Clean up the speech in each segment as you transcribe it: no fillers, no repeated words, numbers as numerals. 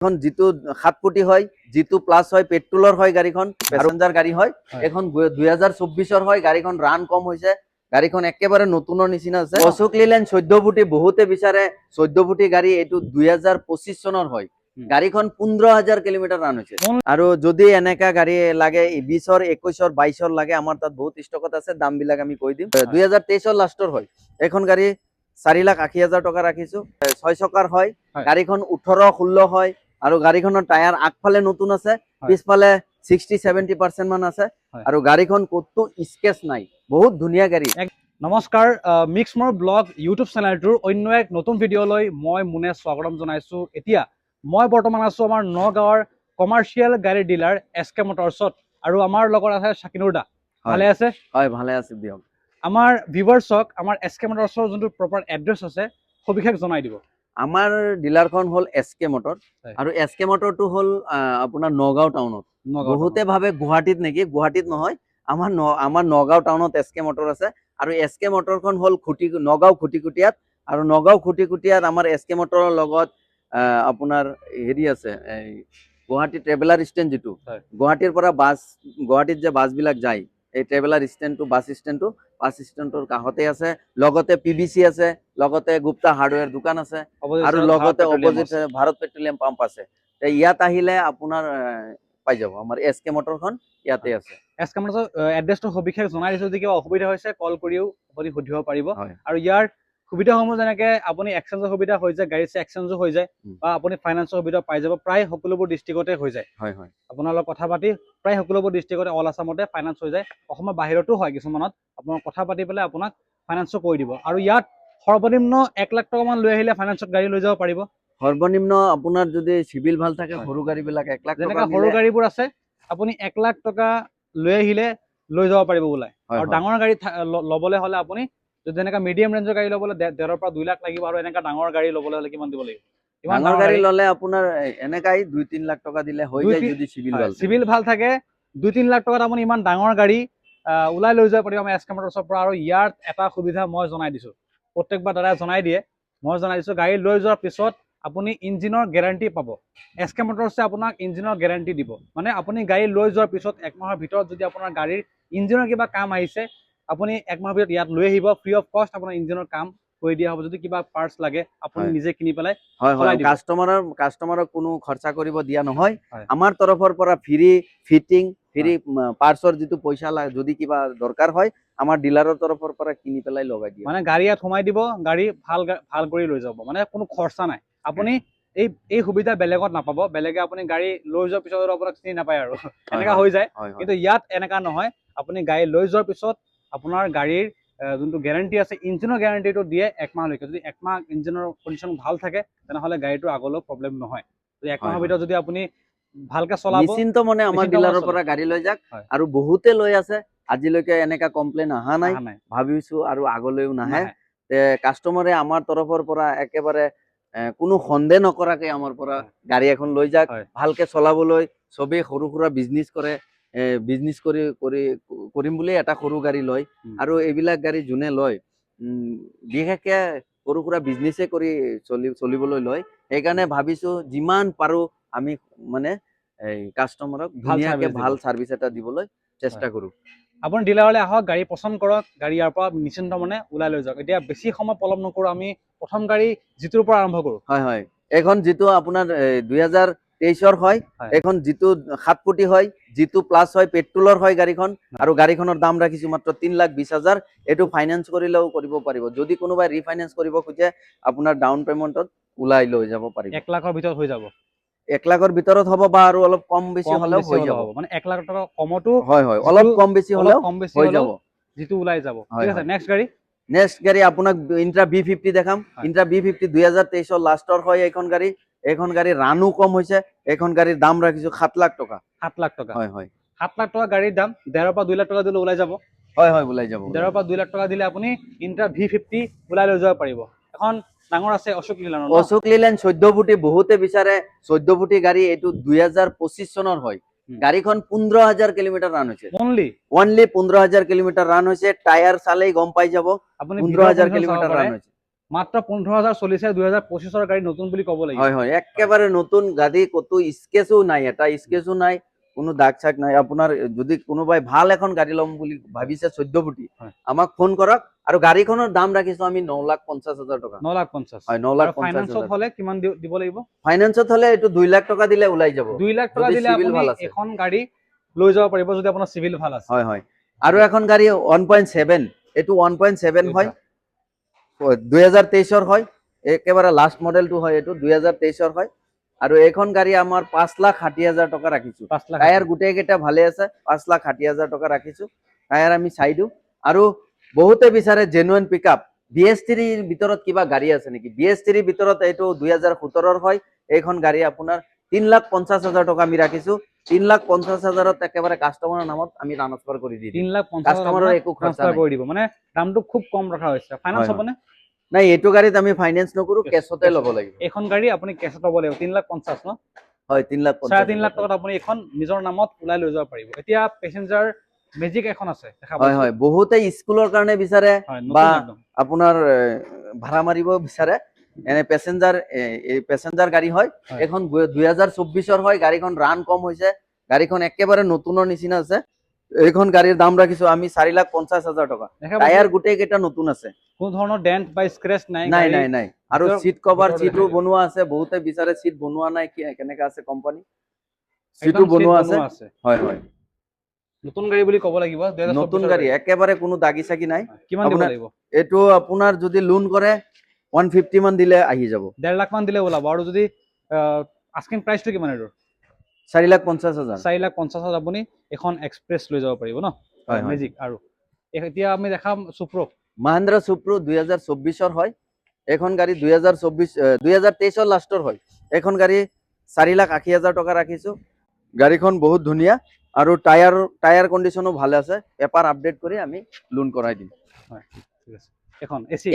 এখন যিটো 7 ফুটি হয়, যিটো প্লাস হয় পেট্ৰোলৰ হয় গাড়ীখন, প্যাসেঞ্জাৰ গাড়ী হয়। এখন 2024 হয়, গাড়ীখন ৰান কম হৈছে, গাড়ীখন একেবাৰে নতুনৰ নিচিনা আছে। অশোক লেলেণ্ড 14 ফুটি, বহুতে বিচাৰে 14 ফুটি গাড়ী, এইটো 2025 চনৰ হয়। গাড়ীখন 15,000 কিলোমিটাৰ ৰান হৈছে। আৰু যদি এনেকা গাড়ী লাগে 20ৰ 21ৰ 22ৰ লাগে, আমাৰ তাত বহুত ষ্টকত আছে, দাম বিলাক আমি কৈ দিম। 2023ৰ লাষ্টৰ হয়। এখন গাড়ী 4,80,000 টকা ৰাখিছো, 6 চকাৰ হয়। গাড়ীখন 18-16 হয়। আৰু গাড়ীখনৰ টায়াৰ আগফালে নতুন আছে, পিছফালে 60-70% মান আছে। আৰু গাড়ীখন কতো স্কেচ নাই, বহুত ধুনীয়া গাড়ী। নমস্কাৰ, মিক্স মোৰ ব্লগ ইউটিউব চেনেলটোৰ অন্য এক নতুন ভিডিঅ'লৈ মই মুনে স্বাগতম জনাইছো। এতিয়া মই বৰ্তমান আছো আমাৰ নগাঁৱৰ কমাৰ্চিয়েল গাড়ী ডিলাৰ SK মটৰ্ছত, আৰু আমাৰ লগত আছে শাকিনুৰ দা। ভালে আছে? হয়, ভালে আছে দিয়ক। আমাৰ ভিউৱাৰ্ছক আমাৰ SK মটৰ্ছৰ যোনটো প্ৰপাৰ এড্ৰেছ আছে সবিশেষ জনাই দিব। আমাৰ ডিলাৰখন হ'ল SK মটৰ, আৰু SK মটৰটো হ'ল আপোনাৰ নগাঁও টাউনত। বহুতে ভাবে গুৱাহাটীত নেকি, গুৱাহাটীত নহয়, আমাৰ নগাঁও টাউনত SK মটৰ আছে। আৰু SK মটৰখন হ'ল নগাঁও খুটিকুটিয়াত, আৰু নগাঁও খুটিকুটিয়াত আমাৰ SK মটৰৰ লগত আপোনাৰ হেৰি আছে, গুৱাহাটী ট্ৰেভেলাৰ ষ্টেণ্ড, যিটো গুৱাহাটীৰ পৰা গুৱাহাটীত যে বাছবিলাক যায়, এই ট্ৰেভেলাৰ ষ্টেণ্ডটো, বাছ ষ্টেণ্ডটোৰ কাষতে আছে। লগতে PVC আছে, লগতে গুপ্তা হাৰ্ডৱেৰ দোকান আছে, আৰু লগতে অপজিট ভাৰত পেট্ৰলিয়াম পাম্প আছে। ইয়াত আহিলে আপোনাৰ পাই যাব, আমাৰ SK মটৰখন ইয়াতে আছে। SK মটৰৰ এড্ৰেছটো সবিশেষ জনাই দিছো, যদি কিবা অসুবিধা হৈছে কল কৰিও আপুনি সুধিব পাৰিব। আৰু ইয়াৰ সুবিধাসমূহ যেনেকে আপুনি এক্সচেঞ্জৰ সুবিধা হৈ যায়, গাড়ী এক্সচেঞ্জো হৈ যায়, বা আপুনি ফাইনেন্সৰ সুবিধা পাই যাব। প্ৰায় সকলোবোৰ ডিষ্ট্ৰিক্টতে হৈ যায়। আপোনাৰ লগত কথা পাতি প্ৰায় সকলোবোৰ ডিষ্ট্ৰিক্টতে, অল আছামতে ফাইনেন্স হৈ যায়। অসমৰ বাহিৰতো হয় কিছুমানত, আপোনাৰ কথা পাতি পেলাই আপোনাক ফাইনেন্সো কৰি দিব। আৰু ইয়াত সৰ্বনিম্ন 1 লাখ টকা মান লৈ আহিলে ফাইনেন্সত গাড়ী লৈ যাব পাৰিব। সৰ্বনিম্ন আপোনাৰ যদি চিভিল ভাল থাকে, সৰু গাড়ী বিলাক 1 লাখ টকা, যেনেকা সৰু গাড়ীবোৰ আছে, আপুনি 1 লাখ টকা লৈ আহিলে লৈ যাব পাৰিব ওলাই। আৰু ডাঙৰ গাড়ী ল'বলৈ হ'লে আপুনি যেনেকা মিডিয়াম ৰেঞ্জৰ গাড়ী ল'বলৈ 1.5 পৰা 2 লাখ লাগিব, আৰু এনেকা ডাঙৰ গাড়ী ল'বলৈ হ'লে কিমান দিব লাগিব? ডাঙৰ গাড়ী ল'লে আপোনাৰ এনেকাই 2-3 লাখ টকা দিলে হৈ যায়, যদি চিভিল ভাল থাকে। 2-3 লাখ টকাত আপুনি ইমান ডাঙৰ গাড়ী ওলাই লৈ যাব পাৰিব আমাৰ SK মটৰ্ছৰ পৰা। আৰু ইয়াৰ এটা সুবিধা মই জনাই দিছো, প্ৰত্যেকবাৰ দাদাই জনাই দিয়ে, মই জনাই দিছো, গাড়ী লৈ যোৱাৰ পিছত আপুনি ইঞ্জিনৰ গেৰাণ্টি পাব। SK মটৰ্ছে আপোনাক ইঞ্জিনৰ গেৰাণ্টি দিব, মানে আপুনি গাড়ী লৈ যোৱাৰ পিছত 1 মাহৰ ভিতৰত যদি আপোনাৰ গাড়ীৰ ইঞ্জিনৰ কিবা কাম আহিছে, আপুনি 1 মাহৰ ভিতৰত ইয়াত লৈ আহিব, ফ্ৰী অফ কষ্ট আপোনাৰ ইঞ্জিনৰ কাম কৰি দিয়া হ'ব। যদি কিবা পাৰ্টছ লাগে আপুনি নিজে কিনি পেলাই কাষ্টমাৰক কোনো খৰচা কৰিব দিয়া নহয়। আমাৰ তৰফৰ পৰা ফ্ৰী ফিটিং, ফ্ৰী পাৰ্টছৰ যিটো পইচা লাগে, যদি কিবা দৰকাৰ হয় আমাৰ ডিলাৰৰ তৰফৰ পৰা কিনি পেলাই লগাই দিয়ে। মানে গাড়ী ইয়াত সোমাই দিব, গাড়ী ভাল কৰি লৈ যাব, মানে কোনো খৰচা নাই। আপুনি এই সুবিধা বেলেগত নাপাব। বেলেগে আপুনি গাড়ী লৈ যোৱাৰ পিছত আপোনাক চিনি নাপায় আৰু এনেকা হৈ যায়। কিন্তু ইয়াত এনেকা নহয়, আপুনি গাড়ী লৈ যোৱাৰ পিছত আপোনাৰ গাড়ীৰ যোনটো গেৰাণ্টি আছে, ইঞ্জিনৰ গেৰাণ্টিটো দিয়ে 1 মাহলৈকে। যদি 1 মাহ ইঞ্জিনৰ কণ্ডিশ্যন ভাল থাকে, তেনেহ'লে গাড়ীটো আগলৈ প্ৰব্লেম নহয়। যদি 1 মাহৰ ভিতৰত যদি আপুনি ভালকে চলাব, নিশ্চিন্ত মনে আমাৰ ডিলাৰৰ পৰা গাড়ী লৈ যাক। আৰু বহুতে লৈ আছে, আজিলৈকে এনেকা কমপ্লেইন অহা নাই, ভাবিছো আৰু আগলৈও নাহে। কাষ্টমাৰে আমাৰ তৰফৰ পৰা একেবাৰে কোনো সন্দেহ নকৰাকে আমাৰ পৰা গাড়ী এখন লৈ যাক, ভালকে চলাবলৈ। চবেই সৰু সুৰা বিজনেছ কৰে, বিজনেছ কৰিম বুলি এটা সৰু গাড়ী লয়। আৰু এইবিলাক গাড়ী যোনে লয়, বিশেষকে সৰু সুৰা বিজনেছে কৰি চলিবলৈ লয়। সেইকাৰণে ভাবিছো যিমান পাৰো আমি মানে কাষ্টমাৰক ধুনীয়াকে ভাল সাৰ্ভিস এটা দিবলৈ চেষ্টা কৰো। আপুনি ডিলাৰলৈ আহক, গাড়ী পছন্দ কৰক, গাড়ী ইয়াৰ পৰা নিশ্চিন্ত মনে ওলাই লৈ যাওক। এতিয়া বেছি সময় পলম নকৰো, আমি প্ৰথম গাড়ী যিটোৰ পৰা আৰম্ভ কৰো। এখন যিটো আপোনাৰ 2023ৰ হয়, এখন যিটো 7 ফুটি হয়, যিটো প্লাস হয় পেট্ৰলৰ হয় গাড়ীখন। আৰু গাড়ীখনৰ দাম ৰাখিছো মাত্ৰ 3,20,000। এইটো ফাইনেন্স কৰিলেও কৰিব পাৰিব। যদি কোনোবাই ৰিফাইনেন্স কৰিব খোজে, আপোনাৰ ডাউন পেমেন্টত ওলাই লৈ যাব পাৰিব। 1 লাখৰ ভিতৰত হৈ যাব। 1 লাখৰ ভিতৰত হ'ব, বা আৰু অলপ কম বেছি হ'লেও হৈ যাব। মানে 1 লাখ টকা কমতো অলপ কম বেছি হ'লেও হৈ যাব, যিটো ওলাই যাব। ঠিক আছে, নেক্সট গাড়ী আপোনাক ইন্ট্ৰা B50 দেখাম। ইন্ট্ৰা B50 2023ৰ লাষ্টৰ হয় এইখন গাড়ী। এইখন গাড়ী ৰানো কম হৈছে। এইখন গাড়ীৰ দাম ৰাখিছো 7 লাখ টকা। 7 লাখ টকা। 7 লাখ টকা গাড়ীৰ দাম 1.5 পৰা 2 লাখ টকা দিলে ওলাই যাব। ওলাই যাব। 1.5 পৰা 2 লাখ টকা দিলে আপুনি ইন্ট্ৰা V50 ওলাই লৈ যাব পাৰিব। এখন ডাঙৰ আছে অশোক লেলেণ্ড 14 ফুটি, বহুতে বিচাৰে 14 ফুটি গাড়ী, এইটো 2025 চনৰ হয়। গাড়ীখন 15,000 কিলোমিটাৰ ৰান হৈছে। অনলি 15,000 কিলোমিটাৰ ৰান হৈছে। টায়াৰ চালেই গম পাই যাব 15,000 কিলোমিটাৰ ৰান হৈছে। মাত্ৰ 15,000 চলিছে 2025 গাড়ী নতুন বুলি ক'ব লাগিব হয় হয় একেবাৰে নতুন গাড়ী কতো স্কেচো নাই এটা স্কেচো নাই কোনো দাগ চাগ নাই আপোনাৰ যদি কোনোবাই ভাল এখন গাড়ী ল'ম বুলি ভাবিছে 14 ফুটি হয়। আমাক ফোন কৰক আৰু গাড়ীখনৰ দাম ৰাখিছো আমি 9,50,000 টকা 9,50,000 হয় আৰু ফাইনান্সত 9,50,000 হলে কিমান দিব লাগিব ফাইনেন্সত হলে এইটো 2 লাখ টকা দিলে ওলাই যাব 2 লাখ টকা যদি দিলে চিভিল আপুনি ভাল আছে এখন গাড়ী লৈ যাব পাৰিব যদি আপোনাৰ চিভিল ভাল আছে হয় হয় আৰু এখন গাড়ী 1.7 এইটো 1.7 হয় 2023 হয় একেবাৰে লাষ্ট মডেলটো হয় এইটো 2023 হয় আৰু এইখন গাড়ী আমাৰ 5,60,000 টকা ৰাখিছো 5 লাখ টায়াৰ গোটেই কেইটা ভালে আছে 5,60,000 টকা ৰাখিছো টায়াৰ আমি চাই দিওঁ আৰু বহুতে বিচাৰে জেনুইন পিকআপ BS3 ৰ ভিতৰত কিবা গাড়ী আছে নেকি BS3 ৰ ভিতৰত এইটো 2017 হয় এইখন গাড়ী আপোনাৰ 3,50,000 টকা আমি ৰাখিছো 3,50,000 একেবাৰে কাস্টমাৰৰ নামত আমি ট্ৰান্সফাৰ কৰি দিম 3,50,000 কাস্টমাৰৰ একো খৰচা ট্ৰান্সফাৰ নাই কৰি দিব মানে দামটো খুব কম ৰখা হৈছে ফাইনান্স হয়, হয়। হ'বনে নাই এইটো গাড়ীত আমি ফাইনেন্স নকৰো কেছতে ল'ব লাগিব এখন গাড়ী আপুনি কেছত ল'ব লাগিব 3,50,000 ন হয় 3.5 লাখ 3,50,000 টকাত আপুনি এখন নিজৰ নামত ওলাই লৈ যাব পাৰিব এতিয়া পেচেঞ্জাৰ মেজিক এখন আছে দেখা হয় হয় বহুতে স্কুলৰ কাৰণে বিচাৰে হয় বা নতুন একদম আপোনাৰ ভাড়া মাৰিব বিচাৰে এনে পেচেঞ্জাৰ গাড়ী হয় হয়। এখন 2024 হয় গাড়ীখন ৰান কম হৈছে গাড়ীখন একেবাৰে নতুনৰ নিচিনা আছে এইখন গাড়ীৰ দাম ৰাখিছো আমি 4,50,000 টকা দেখা টায়াৰ পাইছে গোটেই কেইটা নতুন আছে কোনো ধৰণৰ ডেন্ট বা স্ক্ৰেচ নাই নাই গাড়ী নাই নাই আৰু ভিতৰত- সিট কভাৰ ভিতৰত সিটো দেখা যায়। বনোৱা আছে বহুতে বিচাৰে সিট বনোৱা নাই কেনেকা আছে কোম্পানী সিটো একদম seat বনোৱা আছে হয় হয় নতুন গাড়ী বুলি ক'ব লাগিব নতুন 2024 গাড়ী একেবাৰে কোনো দাগি চাগি নাই কিমান দিব আপোনাৰ লাগিব এইটো আপোনাৰ যদি লোন কৰে 150 মান দিলে আহি যাব 1.5 লাখ মান দিলে ওলাব আৰু যদি আস্কিং প্ৰাইচটো কিমান এইটোৰ 4,50,000 4,50,000 আপুনি এখন এক্সপ্ৰেছ লৈ যাব পাৰিব ন হয়, হয়। মেজিক আৰু এতিয়া আমি দেখাম সুপ্ৰ মাহিন্দ্ৰা সুপ্ৰো 2024 হয় এখন গাড়ী 2023 লাষ্টৰ হয় এখন গাড়ী 4,80,000 টকা ৰাখিছো গাড়ীখন বহুত ধুনীয়া আৰু টায়াৰ কণ্ডিশনো ভালে আছে পেপাৰ আপডেট কৰি আমি লোন কৰাই দিম হয় ঠিক আছে এখন এসি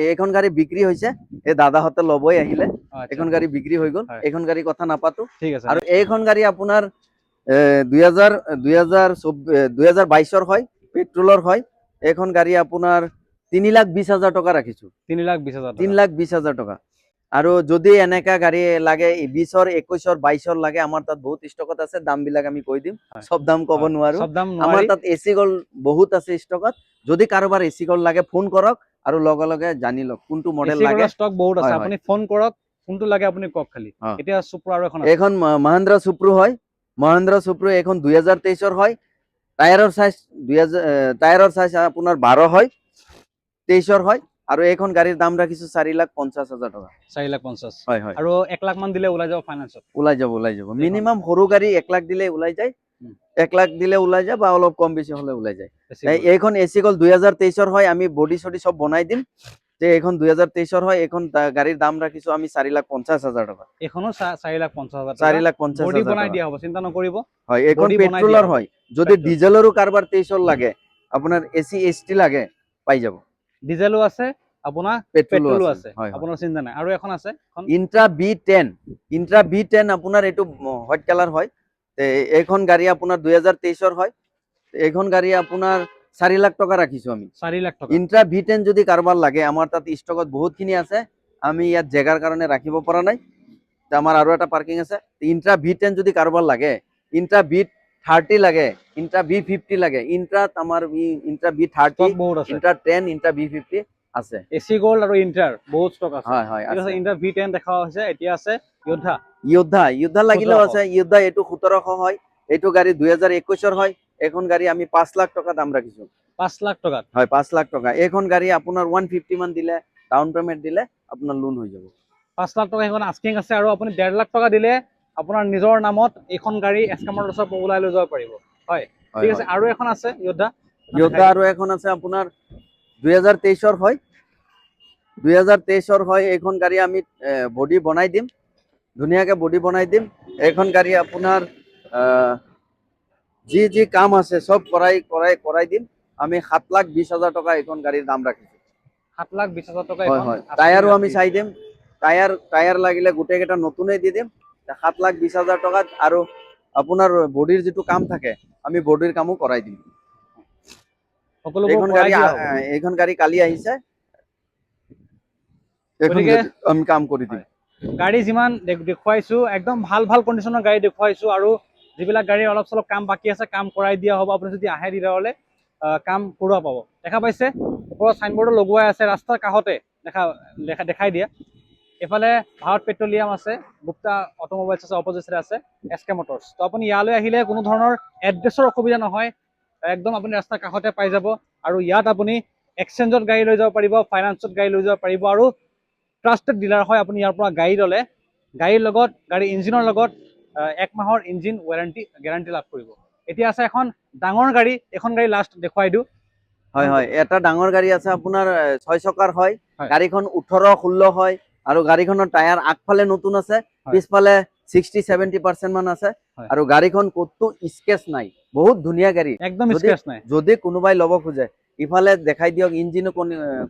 এইখন গাড়ী বিক্ৰী হৈছে এই দাদাহঁতে ল'বই আহিলে আচ্ছা এখন গাড়ী বিক্ৰী হৈ গ'ল হয়। এইখন গাড়ী কথা নাপাতো ঠিক আছে আৰু এইখন গাড়ী আপোনাৰ 2022 হয় পেট্ৰলৰ হয় এইখন গাড়ী আপোনাৰ 3,20,000 টকা ৰাখিছো 3,20,000 টকা 3,20,000 টকা আৰু যদি এনেকা গাড়ী লাগে 20, 21, 22 লাগে আমাৰ তাত বহুত ষ্টকত আছে দাম বিলাক আমি কৈ দিম হয়। সব দাম ক'ব হয়, নোৱাৰো সব দাম আমাৰ নোৱাৰি তাত এসি গল বহুত আছে ষ্টকত যদি কাৰোবাৰ এসি গল লাগে ফোন কৰক আৰু লগে লগে জানি লওক কোনটো মডেল এসি লাগে গলৰ ষ্টক বহুত আছে হয়, হয়। আপুনি ফোন কৰক কোনটো লাগে আপুনি কওক খালি অ। এতিয়া সুপ্ৰ আৰু এখন আছে এইখন মহিন্দ্ৰা সুপ্ৰো হয় মহিন্দ্ৰা সুপ্ৰো এখন 2023 হয় টায়াৰৰ সাইজ আপোনাৰ 12 হয় 23 হয় আৰু এইখন গাড়ীৰ দাম ৰাখিছো 4,50,000 টকা 4,50,000 হয় হয় আৰু 1 লাখ মান দিলে ওলাই যাব ফাইনান্সত ওলাই যাব মিনিমাম সৰু গাড়ী 1 লাখ দিলে ওলাই যায় 1 লাখ দিলে ওলাই যায় বা অলপ কম বেছি হলে ওলাই যায় এইখন এসি গল 2023 হয় আমি বডি সডি সব বনাই দিম যে এইখন 2023 হয় এইখন গাড়ীৰ দাম ৰাখিছো আমি 4,50,000 টকা এখনো 4,50,000 টকা 4,50,000 বডি বনাই টকা দিয়া হ'ব চিন্তা নকৰিব হয় এইখন body বনাই দিয়া পেট্ৰলৰ হ'ব। হয় যদি ডিজেলৰো কাৰোবাৰ 23 লাগে আপোনাৰ এসি এসটি লাগে পাই যাব ডিজেলো আছে আপোনাৰ পেট্ৰলো পেট্ৰলো আছে আছে হয় আপোনাৰ চিন্তা নাই আৰু এখন আছে এখন ইন্ট্ৰা B10 আপোনাৰ এইটো হোৱাইট কালাৰ হয় এইখন গাড়ী আপোনাৰ 2023 হয় এইখন গাড়ী আপোনাৰ 4 লাখ টকা ৰাখিছো আমি 4 লাখ টকা ইন্ট্ৰা B10 যদি কাৰোবাৰ লাগে আমাৰ তাত ষ্টকত বহুতখিনি আছে আমি ইয়াত জেগাৰ কাৰণে ৰাখিব পৰা নাই আমাৰ আৰু এটা পাৰ্কিং আছে ইন্ট্ৰা B10 যদি কাৰোবাৰ লাগে ইন্ট্ৰা B30 লাগে ইন্ট্ৰা B50 লাগে ইন্ট্ৰাত আমাৰ ইন্ট্ৰা B30 ষ্টক বহুত আছে ইন্ট্ৰা 10 ইন্ট্ৰা B50 আছে এসি গোল্ড আৰু ইন্টাৰ বহুত ষ্টক আছে হয় হয় ঠিক আছে আছে ইন্টাৰ V10 দেখা হৈছে এতিয়া আছে যোদ্ধা যোদ্ধা লাগিলেও আছে যোদ্ধা এইটো 1700 হয় এইটো গাড়ী 2021 হয় এখন গাড়ী আমি 5 লাখ টকা দাম ৰাখিছো 5 লাখ টকাত হয় 5 লাখ টকা এইখন গাড়ী আপোনাৰ 150 মান দিলে ডাউন পেমেন্ট দিলে আপোনাৰ লোন হৈ যাব 5 লাখ টকা এখন আস্কিং আছে আৰু আপুনি 1.5 লাখ টকা দিলে আপোনাৰ নিজৰ নামত এইখন গাড়ী এস্কামাৰৰ ওচৰত ওলাই লৈ যাব পাৰিব হয় ঠিক আছে আৰু এখন আছে যোদ্ধা আৰু এখন আছে আপোনাৰ 2023 হয় 2023 হয় এইখন গাড়ী আমি বডি বনাই দিম ধুনীয়াকে বডি বনাই দিম এইখন গাড়ী আপোনাৰ যি কাম আছে সব কৰাই দিম আমি 7,20,000 টকা এইখন গাড়ীৰ দাম ৰাখিছো 7,20,000 টকা হয় এখন হয় টায়াৰো আমি চাই দিম টায়াৰ লাগিলে গোটেই কেইটা নতুনেই দি দিম 7,20,000 টকাত আৰু আপোনাৰ বডিৰ যিটো কাম থাকে আমি বডিৰ কামো কৰাই দিম সকলোবোৰ কৰাই দিয়া হ'ব এইখন গাড়ী কালি আহিছে এখন গতিকে আমি কাম কৰি দিম। গাড়ী যিমান দেখুৱাইছো একদম ভাল ভাল কণ্ডিশ্যনৰ গাড়ী দেখুৱাইছো, আৰু যিবিলাক গাড়ী অলপ চলপ কাম বাকী আছে কাম কৰাই দিয়া হ'ব। আপুনি যদি আহে ডিলাৰলৈ কাম কৰোৱা পাব। দেখা পাইছে ওপৰত চাইনবৰ্ডো লগোৱাই আছে, ৰাস্তাৰ কাষতে দেখাই দিয়ে। এফালে ভাৰত পেট্ৰলিয়াম আছে, গুপ্তা অট'মোবাইলছ আছে, অপজিট চাইডে আছে SK মটৰ্ছ। তো আপুনি ইয়ালৈ আহিলে কোনো ধৰণৰ এড্ৰেছৰ অসুবিধা নহয়, একদম আপুনি ৰাস্তাৰ কাষতে পাই যাব। আৰু ইয়াত আপুনি এক্সচেঞ্জত গাড়ী লৈ যাব পাৰিব, ফাইনেন্সত গাড়ী লৈ যাব পাৰিব, আৰু ট্ৰাষ্টেড ডিলাৰ হয়। আপুনি ইয়াৰ পৰা গাড়ী ল'লে গাড়ীৰ লগত গাড়ীৰ ইঞ্জিনৰ লগত 1 মাহৰ ইঞ্জিন গেৰাণ্টি লাভ কৰিব। এতিয়া আছে এখন ডাঙৰ গাড়ী, এখন গাড়ী লাষ্ট দেখুৱাই দিওঁ। হয় হয়, এটা ডাঙৰ গাড়ী আছে আপোনাৰ 6 চকাৰ হয়। হয়। গাড়ীখন 18-16 হয়, আৰু গাড়ীখনৰ টায়াৰ আগফালে নতুন আছে, হয়। পিছফালে 60-70% মান আছে, হয়। আৰু গাড়ীখন ক'তো স্কেচ নাই, বহুত ধুনীয়া গাড়ী। একদম যদি স্ক্ৰেচ নাই। যদি কোনোবাই ল'ব খোজে ইফালে দেখাই দিয়ক, ইঞ্জিনৰ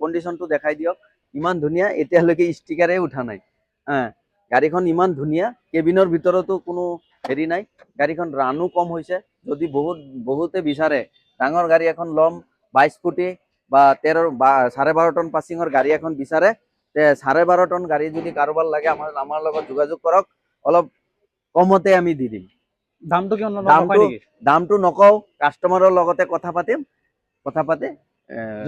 কণ্ডিশ্যনটো দেখাই দিয়ক, ইমান ধুনীয়া, এতিয়ালৈকে ষ্টিকাৰে উঠা নাই। গাড়ীখন ইমান ধুনীয়া, কেবিনৰ ভিতৰতো কোনো হেৰি নাই। গাড়ীখন ৰানো কম হৈছে। যদি বহুতে বিচাৰে ডাঙৰ গাড়ী এখন ল'ম, 22 ফুটি বা 13 বা 12.5 টন পাছিঙৰ গাড়ী এখন বিচাৰে, তে 12.5 টন গাড়ী যদি কাৰোবাৰ লাগে আমাৰ লগত যোগাযোগ কৰক, অলপ কমতে আমি দি দিম। দামটো কিমান নকয় নেকি? দামটো নকওঁ, কাষ্টমাৰৰ লগতে কথা পাতিম, কথা পাতি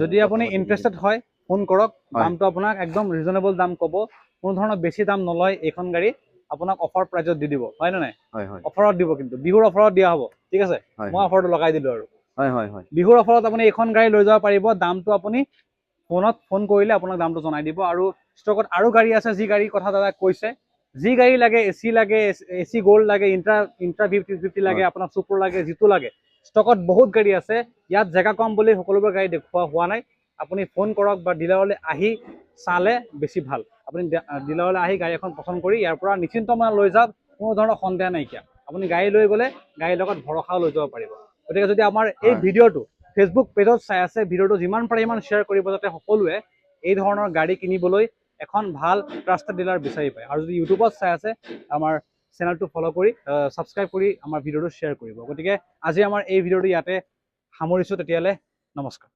যদি আপুনি ইণ্টাৰেষ্টেড হয় ফোন কৰক, হয়। দামটো আপোনাক একদম ৰিজনেবল দাম ক'ব, কোনো ধৰণৰ বেছি দাম নলয়। এইখন গাড়ী আপোনাক অফাৰ প্ৰাইজত দি দিব, হয় নে নাই? হয় হয় অফাৰত দিব, কিন্তু বিহুৰ অফাৰত দিয়া হ'ব, ঠিক আছে? হয় মই অফাৰটো লগাই দিলোঁ আৰু হয় হয় হয় বিহুৰ অফাৰত আপুনি এইখন গাড়ী লৈ যাব পাৰিব। দামটো আপুনি ফোন কৰিলে আপোনাক দামটো জনাই দিব। আৰু ষ্টকত আৰু গাড়ী আছে, যি গাড়ীৰ কথা দাদাই কৈছে। যি গাড়ী লাগে, AC লাগে, AC গ'ল্ড লাগে, ইণ্ট্ৰা 50 লাগে, আপোনাক চুপাৰ লাগে, যিটো লাগে ষ্টকত বহুত গাড়ী আছে। ইয়াত জেগা কম বুলি সকলোবোৰ গাড়ী দেখুওৱা হোৱা নাই। আপুনি ফোন কৰক বা ডিলাৰলৈ আহি চালে বেছি ভাল। আপুনি ডিলাৰলৈ আহি গাড়ী এখন পচন্দ কৰি ইয়াৰ পৰা নিশ্চিন্ত মানে লৈ যাওক, কোনো ধৰণৰ সন্দেহ নাইকিয়া। আপুনি গাড়ী লৈ গ'লে গাড়ীৰ লগত ভৰসাও লৈ যাব পাৰিব। গতিকে যদি আমাৰ এই ভিডিঅ'টো ফেচবুক পেজত চাই আছে, ভিডিঅ'টো যিমান পাৰে ইমান শ্বেয়াৰ কৰিব, যাতে সকলোৱে এই ধৰণৰ গাড়ী কিনিবলৈ এখন ভাল ট্ৰাষ্টেড ডিলাৰ বিচাৰি পায়। আৰু যদি ইউটিউবত চাই আছে, আমাৰ চেনেলটো ফ'ল' কৰি ছাবস্ক্ৰাইব কৰি আমাৰ ভিডিঅ'টো শ্বেয়াৰ কৰিব। গতিকে আজি আমাৰ এই ভিডিঅ'টো ইয়াতে সামৰিছোঁ। তেতিয়াহ'লে নমস্কাৰ।